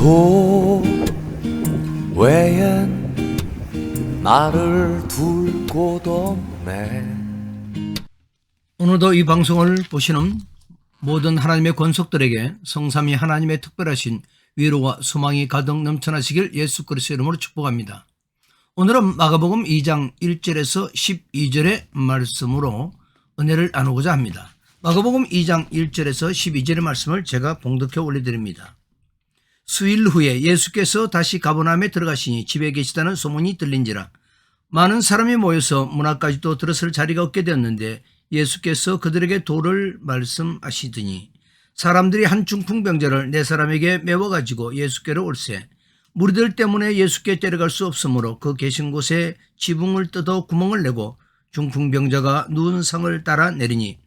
도 외엔 나를 둘 곳 없네. 오늘도 이 방송을 보시는 모든 하나님의 권속들에게 성삼위 하나님의 특별하신 위로와 소망이 가득 넘쳐나시길 예수 그리스도의 이름으로 축복합니다. 오늘은 마가복음 2장 1절에서 12절의 말씀으로 은혜를 나누고자 합니다. 마가복음 2장 1절에서 12절의 말씀을 제가 봉독해 올려드립니다. 수일 후에 예수께서 다시 가버나움에 들어가시니 집에 계시다는 소문이 들린지라 많은 사람이 모여서 문 앞까지도 들어설 자리가 없게 되었는데 예수께서 그들에게 도를 말씀하시더니 사람들이 한 중풍병자를 네 사람에게 메워가지고 예수께로 올세 무리들 때문에 예수께 데려갈 수 없으므로 그 계신 곳에 지붕을 뜯어 구멍을 내고 중풍병자가 누운 상을 따라 내리니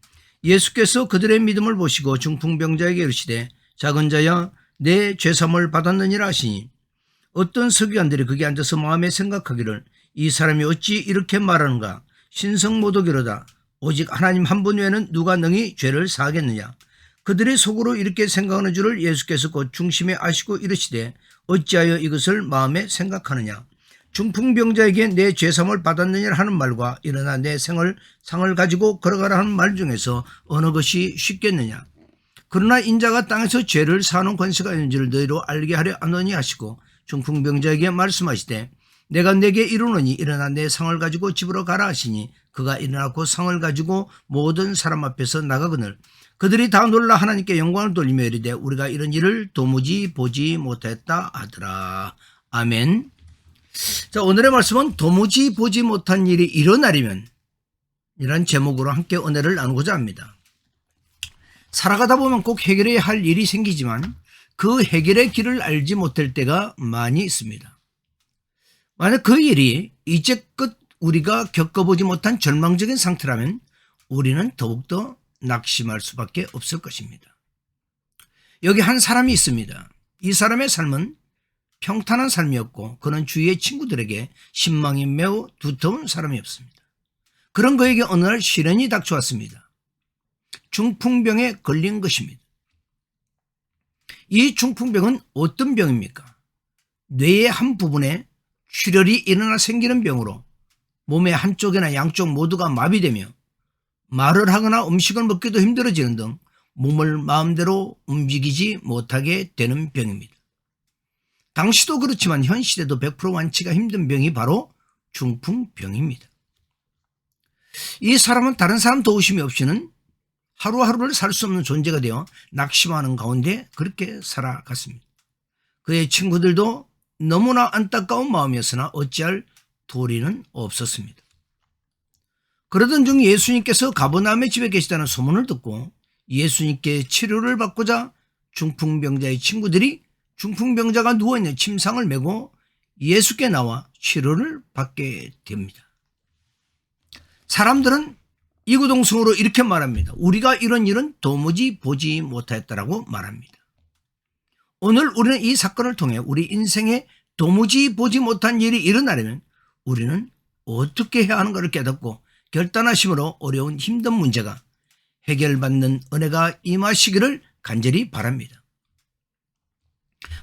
예수께서 그들의 믿음을 보시고 중풍병자에게 이르시되 작은 자야 내 죄사함을 받았느니라 하시니 어떤 서기관들이 거기 앉아서 마음에 생각하기를 이 사람이 어찌 이렇게 말하는가 신성모독이로다 오직 하나님 한 분 외에는 누가 능히 죄를 사하겠느냐. 그들의 속으로 이렇게 생각하는 줄을 예수께서 곧 중심에 아시고 이르시되 어찌하여 이것을 마음에 생각하느냐. 중풍병자에게 내 죄사함을 받았느냐 하는 말과 일어나 내 상을 가지고 걸어가라 하는 말 중에서 어느 것이 쉽겠느냐. 그러나 인자가 땅에서 죄를 사하는 권세가 있는지를 너희로 알게 하려 하노니 하시고 중풍병자에게 말씀하시되 내가 내게 이르노니 일어나 내 상을 가지고 집으로 가라 하시니 그가 일어나고 상을 가지고 모든 사람 앞에서 나가거늘 그들이 다 놀라 하나님께 영광을 돌리며 이르되 우리가 이런 일을 도무지 보지 못했다 하더라. 아멘. 자, 오늘의 말씀은 도무지 보지 못한 일이 일어나려면 이란 제목으로 함께 은혜를 나누고자 합니다. 살아가다 보면 꼭 해결해야 할 일이 생기지만 그 해결의 길을 알지 못할 때가 많이 있습니다. 만약 그 일이 이제껏 우리가 겪어보지 못한 절망적인 상태라면 우리는 더욱더 낙심할 수밖에 없을 것입니다. 여기 한 사람이 있습니다. 이 사람의 삶은 평탄한 삶이었고 그는 주위의 친구들에게 신망이 매우 두터운 사람이었습니다. 그런 그에게 어느 날 시련이 닥쳐왔습니다. 중풍병에 걸린 것입니다. 이 중풍병은 어떤 병입니까? 뇌의 한 부분에 출혈이 일어나 생기는 병으로 몸의 한쪽이나 양쪽 모두가 마비되며 말을 하거나 음식을 먹기도 힘들어지는 등 몸을 마음대로 움직이지 못하게 되는 병입니다. 당시도 그렇지만 현 시대도 100% 완치가 힘든 병이 바로 중풍병입니다. 이 사람은 다른 사람 도우심이 없이는 하루하루를 살 수 없는 존재가 되어 낙심하는 가운데 그렇게 살아갔습니다. 그의 친구들도 너무나 안타까운 마음이었으나 어찌할 도리는 없었습니다. 그러던 중 예수님께서 가버나움의 집에 계시다는 소문을 듣고 예수님께 치료를 받고자 중풍병자의 친구들이 중풍병자가 누워있는 침상을 메고 예수께 나와 치료를 받게 됩니다. 사람들은 이구동성으로 이렇게 말합니다. 우리가 이런 일은 도무지 보지 못했다라고 말합니다. 오늘 우리는 이 사건을 통해 우리 인생에 도무지 보지 못한 일이 일어나려면 우리는 어떻게 해야 하는가를 깨닫고 결단하심으로 어려운 힘든 문제가 해결받는 은혜가 임하시기를 간절히 바랍니다.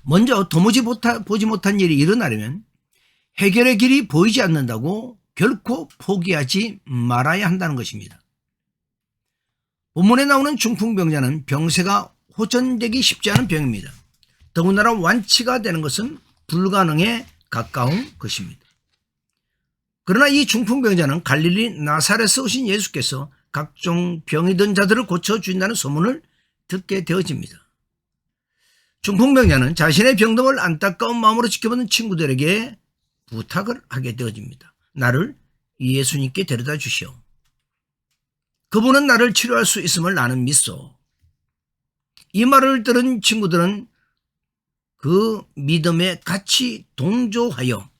먼저 도무지 보지 못한 일이 일어나려면 해결의 길이 보이지 않는다고 결코 포기하지 말아야 한다는 것입니다. 본문에 나오는 중풍병자는 병세가 호전되기 쉽지 않은 병입니다. 더군다나 완치가 되는 것은 불가능에 가까운 것입니다. 그러나 이 중풍병자는 갈릴리 나사렛에서 오신 예수께서 각종 병이 든 자들을 고쳐주신다는 소문을 듣게 되어집니다. 중풍병자는 자신의 병듦을 안타까운 마음으로 지켜보는 친구들에게 부탁을 하게 되어집니다. 나를 예수님께 데려다 주시오. 그분은 나를 치료할 수 있음을 나는 믿소. 이 말을 들은 친구들은 그 믿음에 같이 동조하여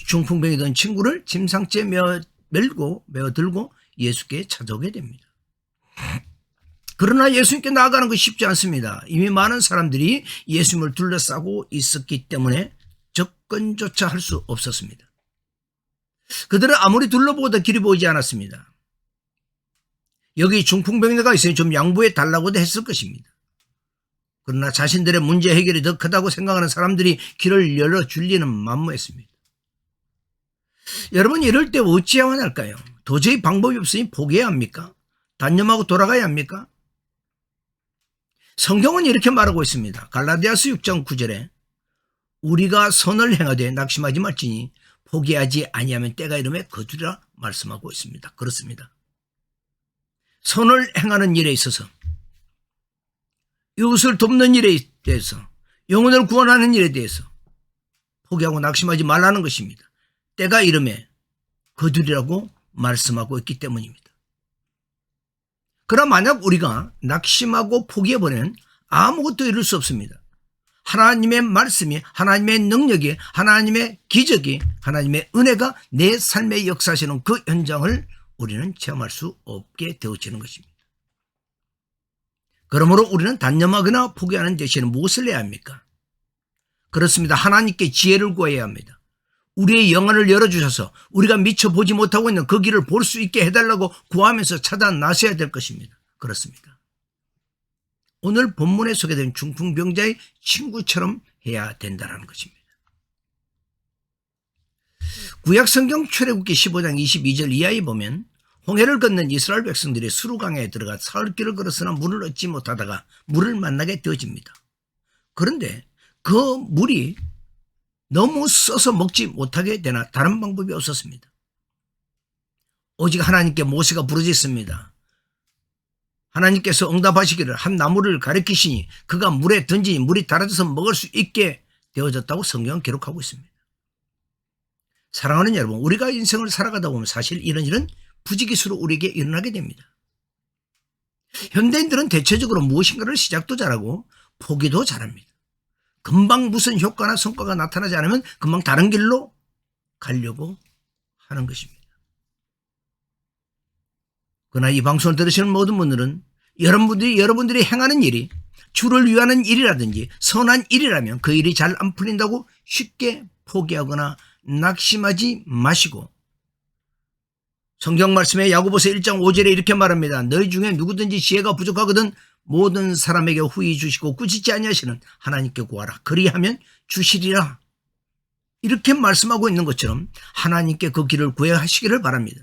중풍병이 든 친구를 침상째 메어 들고 예수께 찾아오게 됩니다. 그러나 예수님께 나아가는 것이 쉽지 않습니다. 이미 많은 사람들이 예수님을 둘러싸고 있었기 때문에 접근조차 할 수 없었습니다. 그들은 아무리 둘러보고도 길이 보이지 않았습니다. 여기 중풍병자가 있으니 좀 양보해 달라고도 했을 것입니다. 그러나 자신들의 문제 해결이 더 크다고 생각하는 사람들이 길을 열어줄 리는 만무했습니다. 여러분, 이럴 때 어찌해야 할까요? 도저히 방법이 없으니 포기해야 합니까? 단념하고 돌아가야 합니까? 성경은 이렇게 말하고 있습니다. 갈라디아서 6장 9절에 우리가 선을 행하되 낙심하지 말지니 포기하지 아니하면 때가 이르매 거두리라 말씀하고 있습니다. 그렇습니다. 선을 행하는 일에 있어서, 이웃을 돕는 일에 대해서, 영혼을 구원하는 일에 대해서 포기하고 낙심하지 말라는 것입니다. 때가 이르매 거두리라고 말씀하고 있기 때문입니다. 그러나 만약 우리가 낙심하고 포기해버리면 아무것도 이룰 수 없습니다. 하나님의 말씀이, 하나님의 능력이, 하나님의 기적이, 하나님의 은혜가 내 삶에 역사하시는 그 현장을 우리는 체험할 수 없게 되어지는 것입니다. 그러므로 우리는 단념하거나 포기하는 대신에 무엇을 해야 합니까? 그렇습니다. 하나님께 지혜를 구해야 합니다. 우리의 영안을 열어주셔서 우리가 미처 보지 못하고 있는 그 길을 볼 수 있게 해달라고 구하면서 찾아 나서야 될 것입니다. 그렇습니다. 오늘 본문에 소개된 중풍병자의 친구처럼 해야 된다는 것입니다. 구약성경 출애굽기 15장 22절 이하에 보면 홍해를 건넌 이스라엘 백성들이 수르강에 들어가 사흘 길을 걸었으나 물을 얻지 못하다가 물을 만나게 되어집니다. 그런데 그 물이 너무 써서 먹지 못하게 되나 다른 방법이 없었습니다. 오직 하나님께 모세가 부르짖습니다. 하나님께서 응답하시기를 한 나무를 가리키시니 그가 물에 던지니 물이 달아져서 먹을 수 있게 되어졌다고 성경은 기록하고 있습니다. 사랑하는 여러분, 우리가 인생을 살아가다 보면 사실 이런 일은 부지기수로 우리에게 일어나게 됩니다. 현대인들은 대체적으로 무엇인가를 시작도 잘하고 포기도 잘합니다. 금방 무슨 효과나 성과가 나타나지 않으면 금방 다른 길로 가려고 하는 것입니다. 그러나 이 방송을 들으시는 모든 분들은 여러분들이 행하는 일이 주를 위하는 일이라든지 선한 일이라면 그 일이 잘 안 풀린다고 쉽게 포기하거나 낙심하지 마시고, 성경 말씀에 야고보서 1장 5절에 이렇게 말합니다. 너희 중에 누구든지 지혜가 부족하거든 모든 사람에게 후히 주시고 꾸짖지 아니하시는 하나님께 구하라. 그리하면 주시리라. 이렇게 말씀하고 있는 것처럼 하나님께 그 길을 구해야 하시기를 바랍니다.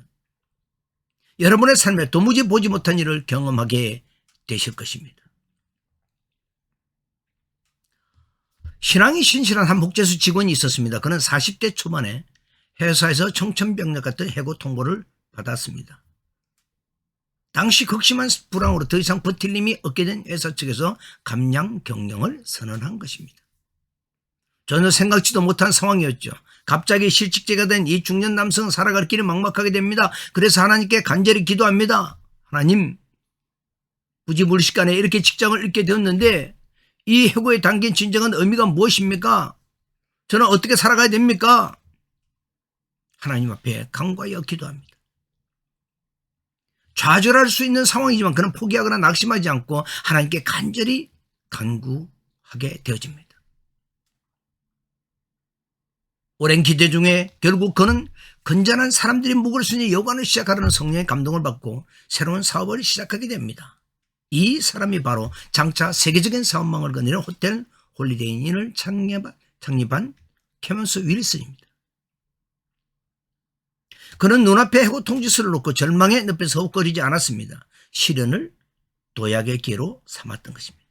여러분의 삶에 도무지 보지 못한 일을 경험하게 되실 것입니다. 신앙이 신실한 한 복제수 직원이 있었습니다. 그는 40대 초반에 회사에서 청천벽력 같은 해고 통보를 받았습니다. 당시 극심한 불황으로 더 이상 버틸 힘이 없게 된 회사 측에서 감량 경영을 선언한 것입니다. 전혀 생각지도 못한 상황이었죠. 갑자기 실직자가 된 이 중년 남성은 살아갈 길이 막막하게 됩니다. 그래서 하나님께 간절히 기도합니다. 하나님, 부지불식간에 이렇게 직장을 잃게 되었는데 이 해고에 담긴 진정한 의미가 무엇입니까? 저는 어떻게 살아가야 됩니까? 하나님 앞에 간과하여 기도합니다. 좌절할 수 있는 상황이지만 그는 포기하거나 낙심하지 않고 하나님께 간절히 간구하게 되어집니다. 오랜 기대 중에 결국 그는 건전한 사람들이 묵을 수 있는 여관을 시작하려는 성령의 감동을 받고 새로운 사업을 시작하게 됩니다. 이 사람이 바로 장차 세계적인 사업망을 거느리는 호텔 홀리데이인을 창립한 캐먼스 윌슨입니다. 그는 눈앞에 해고 통지서를 놓고 절망의 늪에서 헛거리지 않았습니다. 시련을 도약의 기회로 삼았던 것입니다.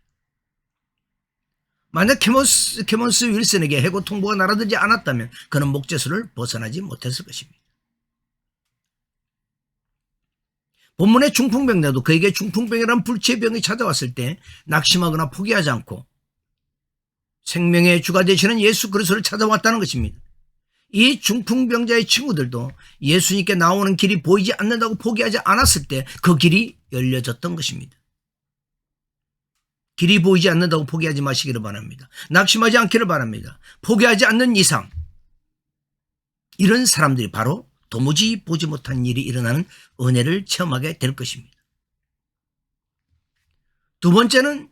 만약 캐먼스 윌슨에게 해고 통보가 날아들지 않았다면 그는 목재수를 벗어나지 못했을 것입니다. 본문의 중풍병자도 그에게 중풍병이라는 불치의 병이 찾아왔을 때 낙심하거나 포기하지 않고 생명의 주가 되시는 예수 그리스도를 찾아왔다는 것입니다. 이 중풍병자의 친구들도 예수님께 나오는 길이 보이지 않는다고 포기하지 않았을 때 그 길이 열려졌던 것입니다. 길이 보이지 않는다고 포기하지 마시기를 바랍니다. 낙심하지 않기를 바랍니다. 포기하지 않는 이상 이런 사람들이 바로 도무지 보지 못한 일이 일어나는 은혜를 체험하게 될 것입니다. 두 번째는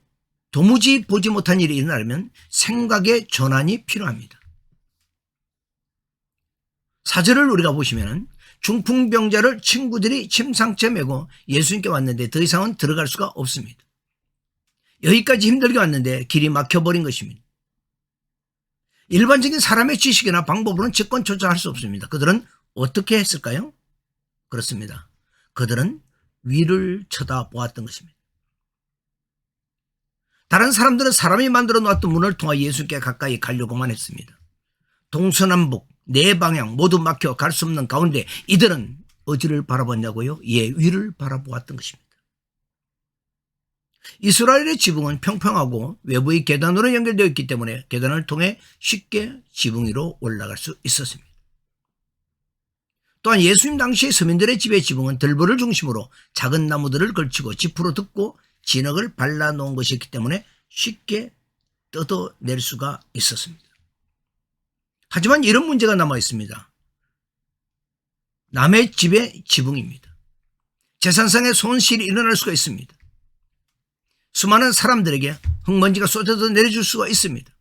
도무지 보지 못한 일이 일어나려면 생각의 전환이 필요합니다. 사절을 우리가 보시면 중풍병자를 친구들이 침상째 메고 예수님께 왔는데 더 이상은 들어갈 수가 없습니다. 여기까지 힘들게 왔는데 길이 막혀버린 것입니다. 일반적인 사람의 지식이나 방법으로는 직권 조절할 수 없습니다. 그들은 어떻게 했을까요? 그렇습니다. 그들은 위를 쳐다보았던 것입니다. 다른 사람들은 사람이 만들어 놓았던 문을 통해 예수께 가까이 가려고만 했습니다. 동서남북 네 방향 모두 막혀 갈 수 없는 가운데 이들은 어디를 바라봤냐고요? 예, 위를 바라보았던 것입니다. 이스라엘의 지붕은 평평하고 외부의 계단으로 연결되어 있기 때문에 계단을 통해 쉽게 지붕 위로 올라갈 수 있었습니다. 또한 예수님 당시 서민들의 집의 지붕은 들보를 중심으로 작은 나무들을 걸치고 지프로 덮고 진흙을 발라놓은 것이었기 때문에 쉽게 뜯어낼 수가 있었습니다. 하지만 이런 문제가 남아 있습니다. 남의 집의 지붕입니다. 재산상의 손실이 일어날 수가 있습니다. 수많은 사람들에게 흙먼지가 쏟아져 내려줄 수가 있습니다.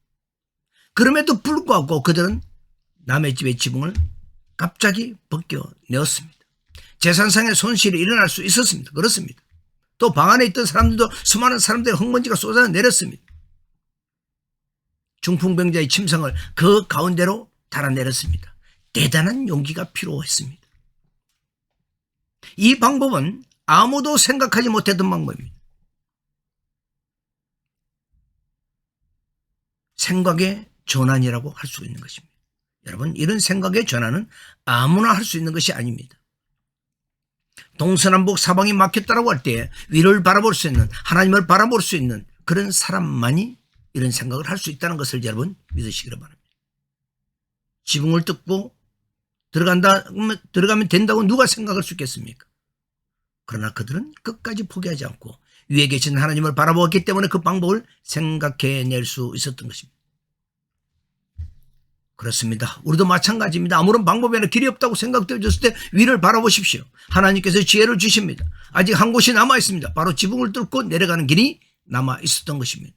그럼에도 불구하고 그들은 남의 집의 지붕을 갑자기 벗겨내었습니다. 재산상의 손실이 일어날 수 있었습니다. 그렇습니다. 또 방 안에 있던 사람들도 수많은 사람들의 흙먼지가 쏟아져 내렸습니다. 중풍병자의 침상을 그 가운데로 달아내렸습니다. 대단한 용기가 필요했습니다. 이 방법은 아무도 생각하지 못했던 방법입니다. 생각의 전환이라고 할 수 있는 것입니다. 여러분, 이런 생각의 전환은 아무나 할 수 있는 것이 아닙니다. 동서남북 사방이 막혔다고 할 때 위를 바라볼 수 있는, 하나님을 바라볼 수 있는 그런 사람만이 이런 생각을 할 수 있다는 것을 여러분 믿으시기를 바랍니다. 지붕을 뜯고 들어가면 된다고 누가 생각할 수 있겠습니까? 그러나 그들은 끝까지 포기하지 않고 위에 계신 하나님을 바라보았기 때문에 그 방법을 생각해낼 수 있었던 것입니다. 그렇습니다. 우리도 마찬가지입니다. 아무런 방법에는 길이 없다고 생각되어졌을 때 위를 바라보십시오. 하나님께서 지혜를 주십니다. 아직 한 곳이 남아 있습니다. 바로 지붕을 뚫고 내려가는 길이 남아 있었던 것입니다.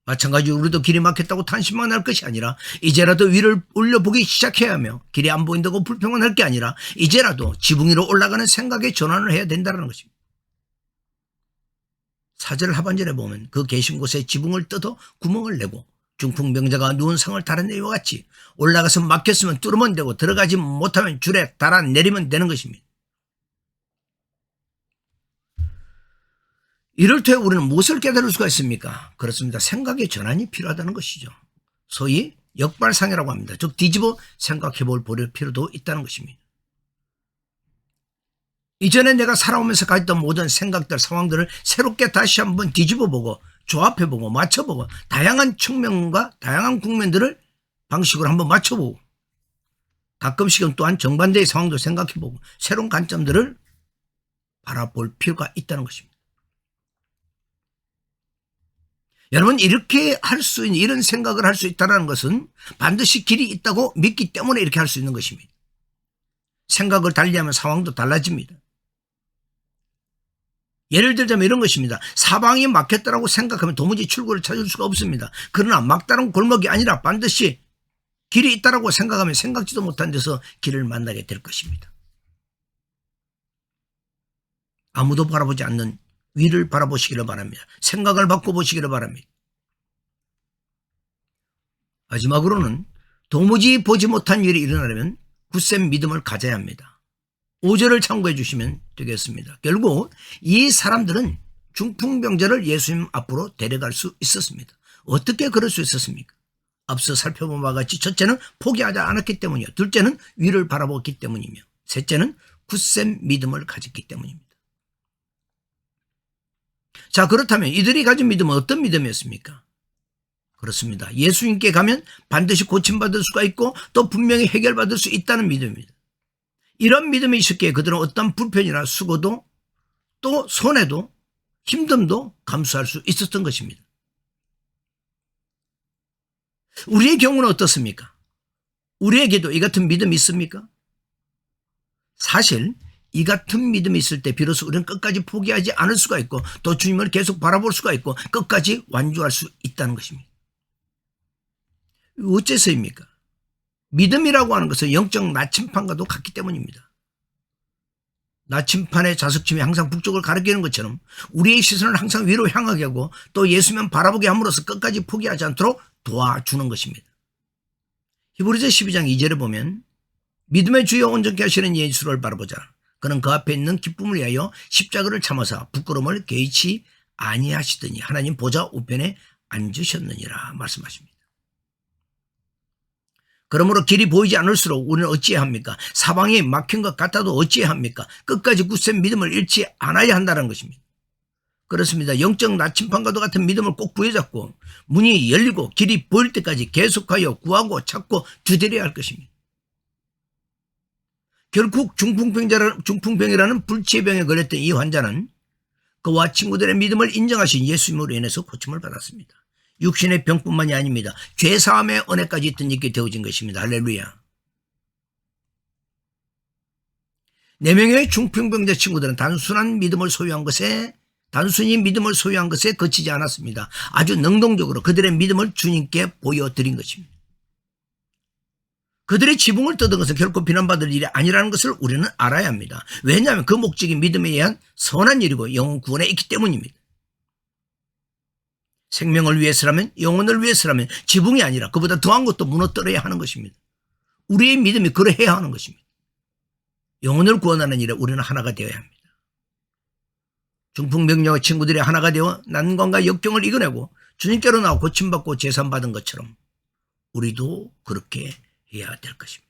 마찬가지로 우리도 길이 막혔다고 탄식만 할 것이 아니라 이제라도 위를 올려보기 시작해야 하며 길이 안 보인다고 불평만 할 게 아니라 이제라도 지붕 위로 올라가는 생각의 전환을 해야 된다는 것입니다. 4절 하반절에 보면 그 계신 곳에 지붕을 뜯어 구멍을 내고 중풍병자가 누운 상을 달아내와 같이 올라가서 막혔으면 뚫으면 되고 들어가지 못하면 줄에 달아내리면 되는 것입니다. 이럴 때 우리는 무엇을 깨달을 수가 있습니까? 그렇습니다. 생각의 전환이 필요하다는 것이죠. 소위 역발상이라고 합니다. 즉 뒤집어 생각해 볼 필요도 있다는 것입니다. 이전에 내가 살아오면서 가졌던 모든 생각들, 상황들을 새롭게 다시 한번 뒤집어보고 조합해보고 맞춰보고 다양한 측면과 다양한 국면들을 방식으로 한번 맞춰보고 가끔씩은 또한 정반대의 상황도 생각해보고 새로운 관점들을 바라볼 필요가 있다는 것입니다. 여러분, 이렇게 할 수 있는, 이런 생각을 할 수 있다는 것은 반드시 길이 있다고 믿기 때문에 이렇게 할 수 있는 것입니다. 생각을 달리하면 상황도 달라집니다. 예를 들자면 이런 것입니다. 사방이 막혔다고 생각하면 도무지 출구를 찾을 수가 없습니다. 그러나 막다른 골목이 아니라 반드시 길이 있다고 생각하면 생각지도 못한 데서 길을 만나게 될 것입니다. 아무도 바라보지 않는 위를 바라보시기를 바랍니다. 생각을 바꿔보시기를 바랍니다. 마지막으로는 도무지 보지 못한 일이 일어나려면 굳센 믿음을 가져야 합니다. 5절을 참고해 주시면 되겠습니다. 결국 이 사람들은 중풍병자를 예수님 앞으로 데려갈 수 있었습니다. 어떻게 그럴 수 있었습니까? 앞서 살펴본 바와 같이 첫째는 포기하지 않았기 때문이요. 둘째는 위를 바라보았기 때문이며 셋째는 굳센 믿음을 가졌기 때문입니다. 자, 그렇다면 이들이 가진 믿음은 어떤 믿음이었습니까? 그렇습니다. 예수님께 가면 반드시 고침받을 수가 있고 또 분명히 해결받을 수 있다는 믿음입니다. 이런 믿음이 있었기에 그들은 어떤 불편이나 수고도 또 손해도 힘듦도 감수할 수 있었던 것입니다. 우리의 경우는 어떻습니까? 우리에게도 이 같은 믿음이 있습니까? 사실 이 같은 믿음이 있을 때 비로소 우리는 끝까지 포기하지 않을 수가 있고 또 주님을 계속 바라볼 수가 있고 끝까지 완주할 수 있다는 것입니다. 어째서입니까? 믿음이라고 하는 것은 영적 나침판과도 같기 때문입니다. 나침판의 자석침이 항상 북쪽을 가리키는 것처럼 우리의 시선을 항상 위로 향하게 하고 또 예수만 바라보게 함으로써 끝까지 포기하지 않도록 도와주는 것입니다. 히브리서 12장 2절에 보면 믿음의 주여 온전케 하시는 예수를 바라보자. 그는 그 앞에 있는 기쁨을 위하여 십자가를 참으사 부끄러움을 개의치 아니하시더니 하나님 보좌 우편에 앉으셨느니라 말씀하십니다. 그러므로 길이 보이지 않을수록 우리는 어찌해야 합니까? 사방이 막힌 것 같아도 어찌해야 합니까? 끝까지 굳센 믿음을 잃지 않아야 한다는 것입니다. 그렇습니다. 영적 나침판과도 같은 믿음을 꼭 부여잡고 문이 열리고 길이 보일 때까지 계속하여 구하고 찾고 두드려야 할 것입니다. 결국 중풍병이라는 불치의 병에 걸렸던 이 환자는 그와 친구들의 믿음을 인정하신 예수님으로 인해서 고침을 받았습니다. 육신의 병뿐만이 아닙니다. 죄사함의 은혜까지 덧입게 되어진 것입니다. 할렐루야. 4명의 중풍병자 친구들은 단순히 믿음을 소유한 것에 그치지 않았습니다. 아주 능동적으로 그들의 믿음을 주님께 보여드린 것입니다. 그들의 지붕을 뜯은 것은 결코 비난받을 일이 아니라는 것을 우리는 알아야 합니다. 왜냐하면 그 목적이 믿음에 의한 선한 일이고 영혼 구원에 있기 때문입니다. 생명을 위해서라면, 영혼을 위해서라면 지붕이 아니라 그보다 더한 것도 무너뜨려야 하는 것입니다. 우리의 믿음이 그러해야 하는 것입니다. 영혼을 구원하는 일에 우리는 하나가 되어야 합니다. 중풍병자 친구들이 하나가 되어 난관과 역경을 이겨내고 주님께로 나와 고침받고 제산받은 것처럼 우리도 그렇게 해야 될 것입니다.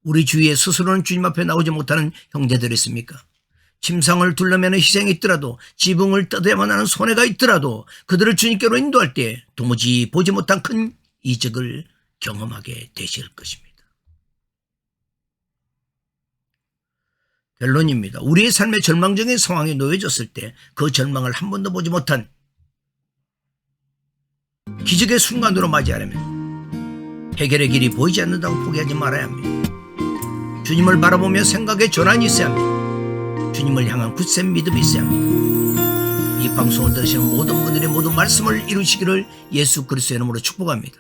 우리 주위에 스스로는 주님 앞에 나오지 못하는 형제들이 있습니까? 침상을 둘러매는 희생이 있더라도 지붕을 뜯어야만 하는 손해가 있더라도 그들을 주님께로 인도할 때 도무지 보지 못한 큰 이적을 경험하게 되실 것입니다. 결론입니다. 우리의 삶의 절망적인 상황에 놓여졌을 때 그 절망을 한 번도 보지 못한 기적의 순간으로 맞이하려면 해결의 길이 보이지 않는다고 포기하지 말아야 합니다. 주님을 바라보며 생각의 전환이 있어야 합니다. 주님을 향한 굳센 믿음이 있어야 합니다. 이 방송을 들으시는 모든 분들의 모든 말씀을 이루시기를 예수 그리스도의 이름으로 축복합니다.